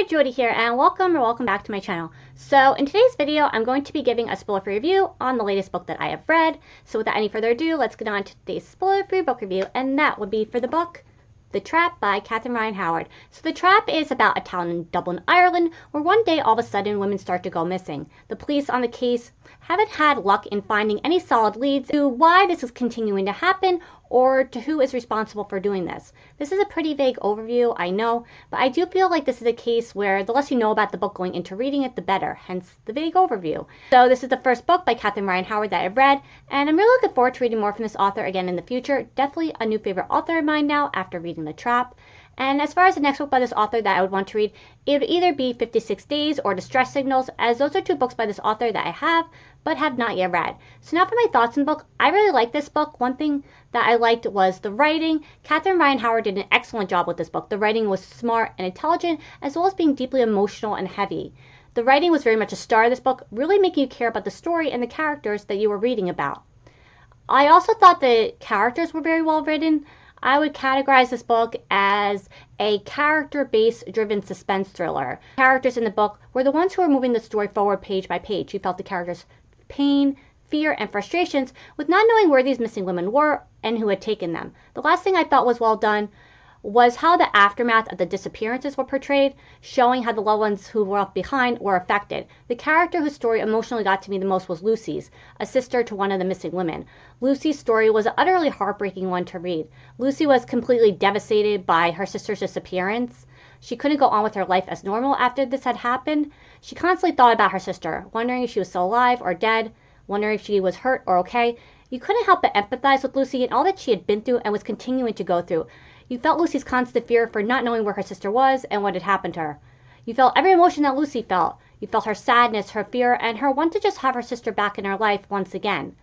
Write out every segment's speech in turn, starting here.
Jody here, and welcome back to my channel. So in today's video, I'm going to be giving a spoiler-free review on the latest book that I have read. So without any further ado, let's get on to today's spoiler-free book review, and that would be for the book The Trap by Catherine Ryan Howard. So The Trap is about a town in Dublin, Ireland, where one day all of a sudden women start to go missing. The police on the case haven't had luck in finding any solid leads to why this is continuing to happen or to who is responsible for doing this. This is a pretty vague overview, I know, but I do feel like this is a case where the less you know about the book going into reading it, the better, hence the vague overview. So this is the first book by Catherine Ryan Howard that I've read, and I'm really looking forward to reading more from this author again in the future. Definitely a new favorite author of mine now after reading The Trap. And as far as the next book by this author that I would want to read, it would either be 56 Days or Distress Signals, as those are two books by this author that I have, but have not yet read. So now for my thoughts on the book, I really like this book. One thing that I liked was the writing. Catherine Ryan Howard did an excellent job with this book. The writing was smart and intelligent, as well as being deeply emotional and heavy. The writing was very much a star of this book, really making you care about the story and the characters that you were reading about. I also thought the characters were very well written. I would categorize this book as a character-based driven suspense thriller. Characters in the book were the ones who were moving the story forward page by page. You felt the characters' pain, fear, and frustrations with not knowing where these missing women were and who had taken them. The last thing I felt was well done was how the aftermath of the disappearances were portrayed, showing how the loved ones who were left behind were affected. The character whose story emotionally got to me the most was Lucy's, a sister to one of the missing women. Lucy's story was an utterly heartbreaking one to read. Lucy was completely devastated by her sister's disappearance. She couldn't go on with her life as normal after this had happened. She constantly thought about her sister, wondering if she was still alive or dead, wondering if she was hurt or okay. You couldn't help but empathize with Lucy and all that she had been through and was continuing to go through. You felt Lucy's constant fear for not knowing where her sister was and what had happened to her. You felt every emotion that Lucy felt. You felt her sadness, her fear, and her want to just have her sister back in her life once again.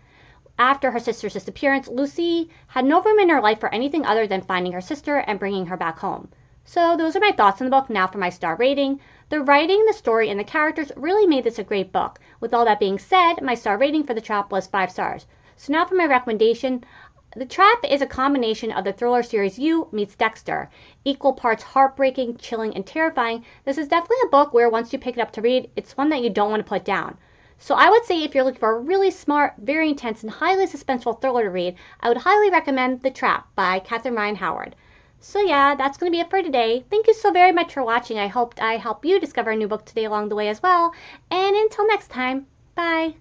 After her sister's disappearance, Lucy had no room in her life for anything other than finding her sister and bringing her back home. So those are my thoughts on the book. Now for my star rating. The writing, the story, and the characters really made this a great book. With all that being said, my star rating for The Trap was 5 stars. So now for my recommendation. The Trap is a combination of the thriller series You meets Dexter. Equal parts heartbreaking, chilling, and terrifying. This is definitely a book where once you pick it up to read, it's one that you don't want to put down. So I would say if you're looking for a really smart, very intense, and highly suspenseful thriller to read, I would highly recommend The Trap by Catherine Ryan Howard. So yeah, that's going to be it for today. Thank you so very much for watching. I hope I help you discover a new book today along the way as well. And until next time, bye.